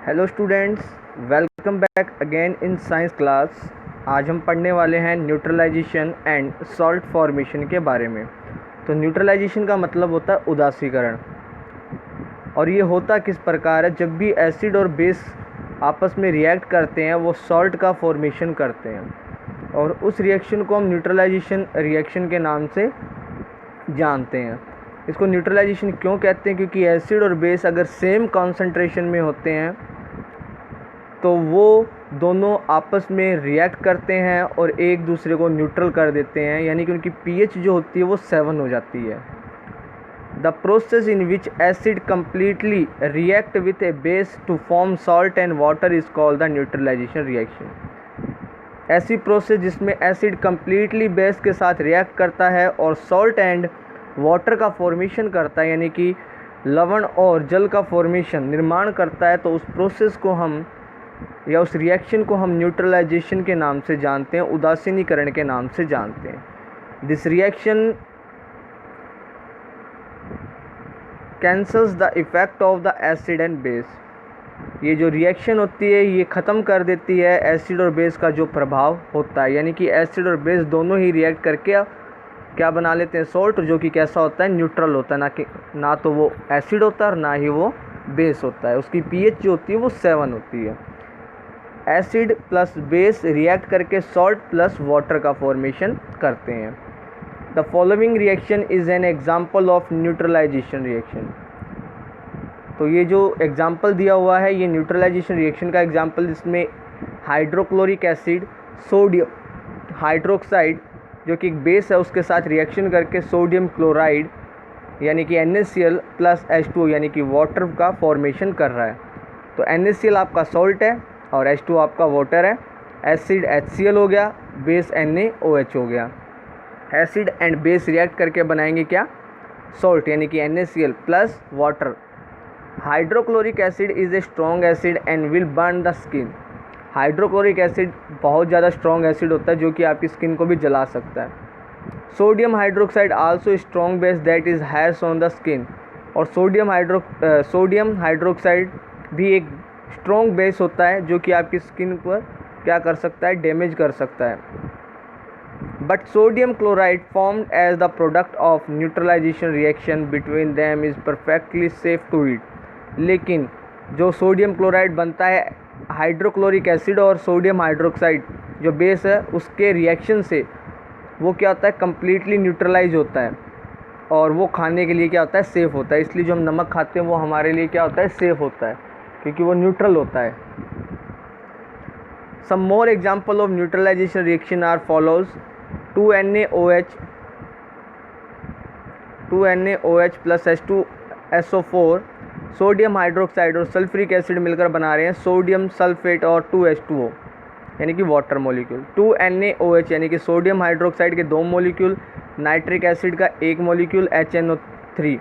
Hello students, welcome back again in science class. आज हम पढ़ने वाले हैं न्यूट्रलाइजेशन एंड सॉल्ट फॉर्मेशन के बारे में। तो न्यूट्रलाइजेशन का मतलब होता है उदासीकरण, और ये होता किस प्रकार है। जब भी एसिड और बेस आपस में रिएक्ट करते हैं वो सॉल्ट का फॉर्मेशन करते हैं, और उस रिएक्शन को हम न्यूट्रलाइजेशन रिएक्शन के नाम से जानते हैं। इसको न्यूट्रलाइजेशन क्यों कहते हैं? क्योंकि एसिड और बेस अगर सेम कॉन्सेंट्रेशन में होते हैं तो वो दोनों आपस में रिएक्ट करते हैं और एक दूसरे को न्यूट्रल कर देते हैं, यानी कि उनकी pH जो होती है वो 7 हो जाती है। The process in which acid completely react with a base to form salt and water is called the neutralization reaction. ऐसी प्रोसेस जिसमें एसिड कम्प्लीटली बेस के साथ रिएक्ट करता है और सॉल्ट एंड वाटर का फॉर्मेशन करता है, यानी कि लवण और जल का फॉर्मेशन निर्माण करता है, तो उस प्रोसेस को हम या उस रिएक्शन को हम न्यूट्रलाइजेशन के नाम से जानते हैं, उदासीनीकरण के नाम से जानते हैं। This reaction cancels the effect of the acid and base. ये जो रिएक्शन होती है ये ख़त्म कर देती है एसिड और बेस का जो प्रभाव होता है, यानी कि एसिड और बेस दोनों ही रिएक्ट करके क्या बना लेते हैं, सॉल्ट, जो कि कैसा होता है, न्यूट्रल होता है। ना तो वो एसिड होता है और ना ही वो बेस होता है। उसकी pH जो होती है वो 7 होती है। एसिड प्लस बेस रिएक्ट करके सॉल्ट प्लस वाटर का फॉर्मेशन करते हैं। The following reaction is an example of neutralization reaction. तो ये जो एग्जाम्पल दिया हुआ है ये न्यूट्रलाइजेशन रिएक्शन का एग्जाम्पल, जिसमें हाइड्रोक्लोरिक एसिड सोडियम हाइड्रोक्साइड जो कि एक बेस है उसके साथ रिएक्शन करके सोडियम क्लोराइड यानी कि NaCl प्लस H2O यानी कि वाटर का फॉर्मेशन कर रहा है। तो NaCl आपका सॉल्ट है और H2O आपका वाटर है। एसिड HCl हो गया, बेस NaOH हो गया। एसिड एंड बेस रिएक्ट करके बनाएंगे क्या, सॉल्ट, यानी कि NaCl plus water. Hydrochloric acid is a strong acid and will burn the skin. Hydrochloric acid बहुत ज़्यादा स्ट्रॉन्ग एसिड होता है जो कि आपकी स्किन को भी जला सकता है। Sodium hydroxide also strong base that is harsh on the skin. और सोडियम हाइड्रोक्साइड भी एक स्ट्रॉन्ग बेस होता है जो कि आपकी स्किन पर क्या कर सकता है, डैमेज कर सकता है। But sodium chloride formed as the product of neutralization reaction between them is perfectly safe to eat. लेकिन जो सोडियम क्लोराइड बनता है हाइड्रोक्लोरिक एसिड और सोडियम हाइड्रोक्साइड जो बेस है उसके रिएक्शन से, वो क्या होता है, कम्प्लीटली न्यूट्रलाइज होता है और वो खाने के लिए क्या होता है, सेफ़ होता है। इसलिए जो हम नमक खाते हैं वो हमारे लिए क्या होता है, सेफ़ होता है, क्योंकि वो न्यूट्रल होता है। Some more example of neutralization reaction are follows. 2NaOH plus H2SO4 sodium hydroxide और सल्फ्यूरिक एसिड मिलकर बना रहे हैं सोडियम सल्फेट और 2H2O यानी कि वाटर मॉलिक्यूल। 2NaOH यानी कि सोडियम हाइड्रोक्साइड के 2 मॉलिक्यूल, नाइट्रिक एसिड का 1 मॉलिक्यूल HNO3,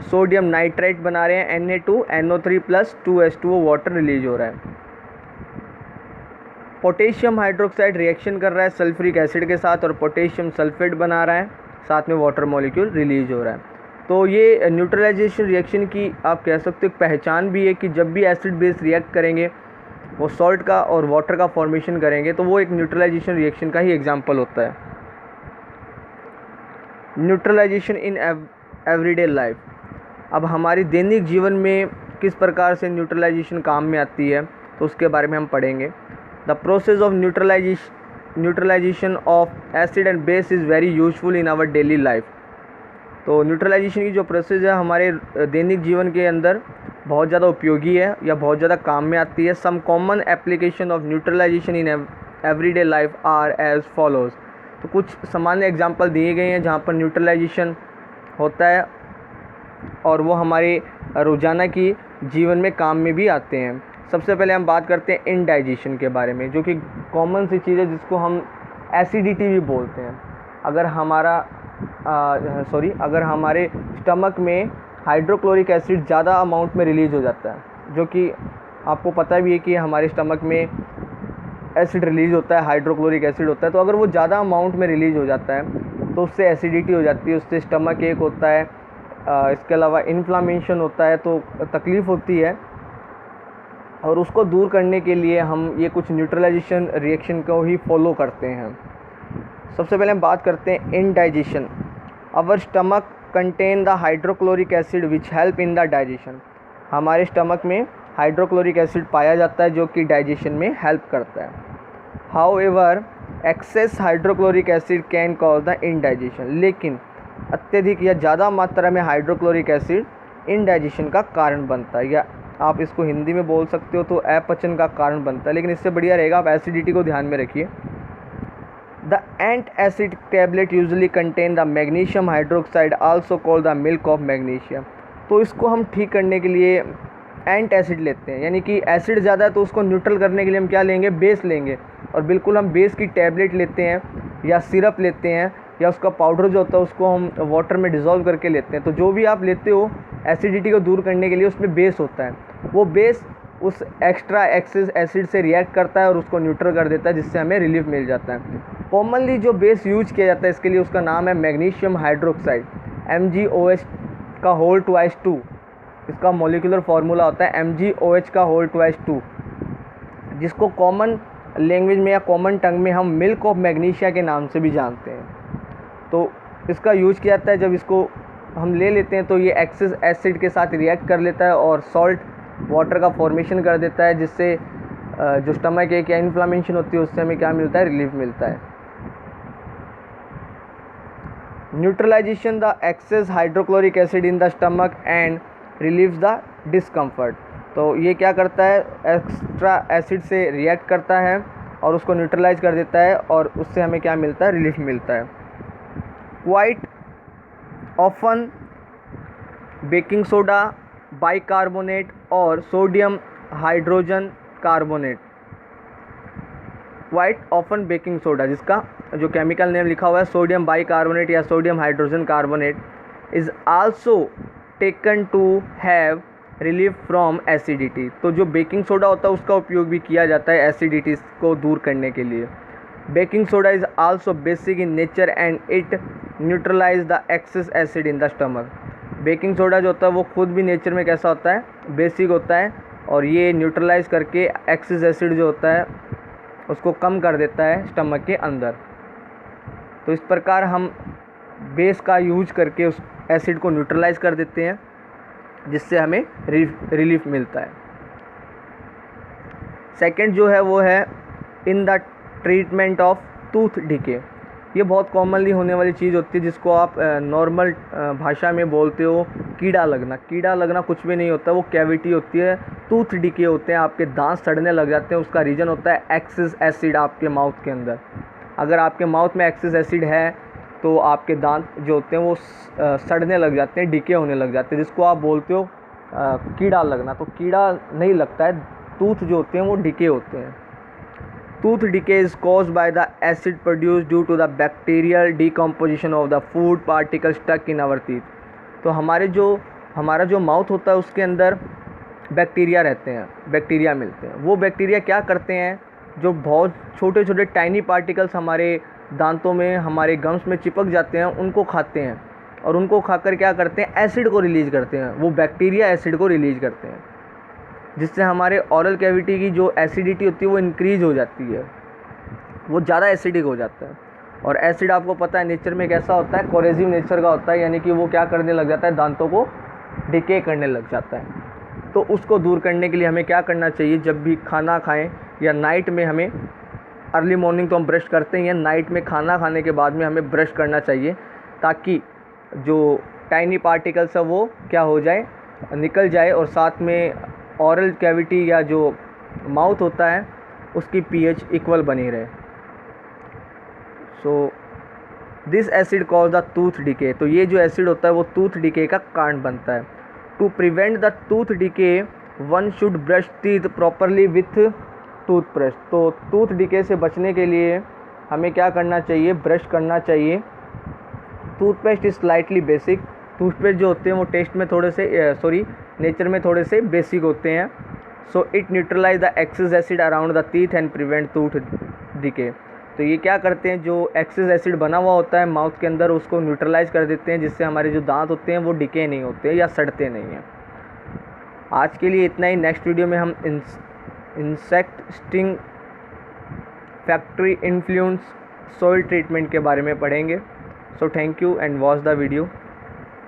सोडियम नाइट्राइट बना रहे हैं Na2NO3 plus 2H2O water release हो रहा है। पोटेशियम हाइड्रोक्साइड रिएक्शन कर रहा है सल्फ्यूरिक एसिड के साथ और पोटेशियम सल्फेट बना रहा है, साथ में वाटर मॉलिक्यूल रिलीज हो रहा है। तो ये न्यूट्रलाइजेशन रिएक्शन की आप कह सकते हो पहचान भी है कि जब भी एसिड बेस रिएक्ट करेंगे वो सॉल्ट का और वाटर का फॉर्मेशन करेंगे तो वो एक न्यूट्रलाइजेशन रिएक्शन का ही एग्जांपल होता है। Neutralization in everyday life. अब हमारी दैनिक जीवन में किस प्रकार से न्यूट्रलाइजेशन काम में आती है तो उसके बारे में हम पढ़ेंगे। The process of neutralization of acid and base is very useful in our daily life. तो न्यूट्रलाइजेशन की जो प्रोसेस है हमारे दैनिक जीवन के अंदर बहुत ज़्यादा उपयोगी है या बहुत ज़्यादा काम में आती है। Some common application of neutralization in everyday life are as follows. तो कुछ सामान्य एग्जांपल दिए गए हैं जहाँ पर न्यूट्रलाइजेशन होता है और वो हमारे रोज़ाना की जीवन में काम में भी आते हैं। सबसे पहले हम बात करते हैं इनडाइजेशन के बारे में, जो कि कॉमन सी चीज़ है जिसको हम एसिडिटी भी बोलते हैं। अगर हमारे स्टमक में हाइड्रोक्लोरिक एसिड ज़्यादा अमाउंट में रिलीज़ हो जाता है, जो कि आपको पता भी है कि हमारे स्टमक में एसिड रिलीज़ होता है, हाइड्रोक्लोरिक एसिड होता है। तो अगर वो ज़्यादा अमाउंट में रिलीज़ हो जाता है तो उससे एसिडिटी हो जाती है, उससे स्टमक एक होता है, इसके अलावा इन्फ्लामेशन होता है, तो तकलीफ़ होती है। और उसको दूर करने के लिए हम ये कुछ न्यूट्रलाइजेशन रिएक्शन को ही फॉलो करते हैं। सबसे पहले हम बात करते हैं indigestion. Our stomach contain the hydrochloric acid which help in the digestion. हमारे स्टमक में हाइड्रोक्लोरिक एसिड पाया जाता है जो कि डाइजेशन में हेल्प करता है। However excess hydrochloric acid can cause the indigestion. लेकिन अत्यधिक या ज़्यादा मात्रा में हाइड्रोक्लोरिक एसिड इनडाइजेशन का कारण बनता है, या आप इसको हिंदी में बोल सकते हो तो अपचन का कारण बनता है, लेकिन इससे बढ़िया रहेगा आप एसिडिटी को ध्यान में रखिए। The antacid tablet usually contain the magnesium hydroxide also called the milk of magnesium. तो इसको हम ठीक करने के लिए एंटासिड लेते हैं, यानी कि एसिड ज़्यादा है तो उसको न्यूट्रल करने के लिए हम क्या लेंगे, बेस लेंगे। और बिल्कुल हम बेस की टैबलेट लेते हैं या सिरप लेते हैं या उसका पाउडर जो होता है उसको हम वाटर में डिज़ोल्व करके लेते हैं। तो जो भी आप लेते हो एसिडिटी को दूर करने के लिए उसमें बेस होता है, वो बेस उस एक्स्ट्रा एक्सेस एसिड से रिएक्ट करता है और उसको न्यूट्रल कर देता है, जिससे हमें रिलीफ मिल जाता है। कॉमनली जो बेस यूज किया जाता है इसके लिए उसका नाम है मैग्नीशियम हाइड्रोक्साइड, MgOH का होल ट्वाइस 2। इसका मॉलिक्यूलर फार्मूला होता है MgOH का होल ट्वाइस 2, जिसको कॉमन लैंग्वेज में या कॉमन टंग में हम मिल्क ऑफ मैग्नीशिया के नाम से भी जानते हैं। तो इसका यूज किया जाता है जब इसको हम ले लेते हैं तो ये एक्सेस एसिड के साथ रिएक्ट कर लेता है और सॉल्ट वाटर का फॉर्मेशन कर देता है, जिससे जो स्टमक एक या इन्फ्लामेशन होती है उससे हमें क्या मिलता है, रिलीफ मिलता है। Neutralization the excess hydrochloric acid in the stomach and relieves the discomfort. तो ये क्या करता है, एक्स्ट्रा एसिड से रिएक्ट करता है और उसको न्यूट्रलाइज कर देता है और उससे हमें क्या मिलता है, रिलीफ मिलता है। Quite often baking soda, bicarbonate और sodium hydrogen carbonate. Quite often baking soda, जिसका जो केमिकल नेम लिखा हुआ है सोडियम बाइकार्बोनेट या sodium hydrogen carbonate, is also taken to have relief from acidity. तो जो बेकिंग सोडा होता है उसका उपयोग भी किया जाता है एसिडिटी को दूर करने के लिए। Baking soda is also basic in nature and it neutralize the excess acid in the stomach. Baking soda जो होता है वो खुद भी नेचर में कैसा होता है, बेसिक होता है, और ये न्यूट्रलाइज करके एक्सेस एसिड जो होता है उसको कम कर देता है स्टमक के अंदर। तो इस प्रकार हम बेस का यूज करके उस एसिड को न्यूट्रलाइज कर देते हैं, जिससे हमें रिलीफ मिलता है। सेकंड जो है वो है in the treatment of tooth decay. ये बहुत कॉमनली होने वाली चीज़ होती है जिसको आप नॉर्मल भाषा में बोलते हो कीड़ा लगना। कीड़ा लगना कुछ भी नहीं होता, वो कैविटी होती है, टूथ डिके होते हैं, आपके दांत सड़ने लग जाते हैं। उसका रीज़न होता है एक्सेस एसिड आपके माउथ के अंदर। अगर आपके माउथ में एक्सेस एसिड है तो आपके दांत जो होते हैं वो सड़ने लग जाते हैं, डिके होने लग जाते हैं, जिसको आप बोलते हो कीड़ा लगना। तो कीड़ा नहीं लगता है, टूथ जो होते हैं वो डिके होते हैं। Tooth decay is caused by the acid produced due to the bacterial decomposition of the food particles stuck in our teeth। तो हमारा जो माउथ होता है उसके अंदर बैक्टीरिया रहते हैं, बैक्टीरिया मिलते हैं। वो बैक्टीरिया क्या करते हैं, जो बहुत छोटे छोटे टाइनी पार्टिकल्स हमारे दांतों में, हमारे गम्स में चिपक जाते हैं, उनको खाते हैं और उनको खाकर क्या करते हैं, एसिड को रिलीज़ करते हैं। वो बैक्टीरिया एसिड को रिलीज़ करते हैं, जिससे हमारे ओरल कैविटी की जो एसिडिटी होती है वो इंक्रीज़ हो जाती है, वो ज़्यादा एसिडिक हो जाता है। और एसिड आपको पता है नेचर में कैसा होता है, कोरेसिव नेचर का होता है, यानी कि वो क्या करने लग जाता है, दांतों को डिके करने लग जाता है। तो उसको दूर करने के लिए हमें क्या करना चाहिए, जब भी खाना खाएं या नाइट में, हमें अर्ली मॉर्निंग तो हम ब्रश करते हैं, या नाइट में खाना खाने के बाद में हमें ब्रश करना चाहिए, ताकि जो टाइनी पार्टिकल्स है वो क्या हो जाए, निकल जाए, और साथ में ओरल कैविटी या जो माउथ होता है उसकी pH इक्वल बनी रहे। So this acid cause the tooth decay. तो ये जो एसिड होता है वो टूथ डिके का कारण बनता है। To prevent the tooth decay one should brush teeth properly with toothbrush. तो टूथ डिके से बचने के लिए हमें क्या करना चाहिए, ब्रश करना चाहिए। Toothpaste is slightly basic. Toothpaste जो होते हैं वो टेस्ट में थोड़े से नेचर में थोड़े से बेसिक होते हैं। So it neutralize the excess acid around the teeth and prevent tooth decay. तो ये क्या करते हैं, जो एक्सेस एसिड बना हुआ होता है माउथ के अंदर उसको न्यूट्रलाइज कर देते हैं, जिससे हमारे जो दांत होते हैं वो डिके नहीं होते या सड़ते नहीं हैं। आज के लिए इतना ही। नेक्स्ट वीडियो में हम insect sting factory influence soil treatment के बारे में पढ़ेंगे। So thank you and watch the video.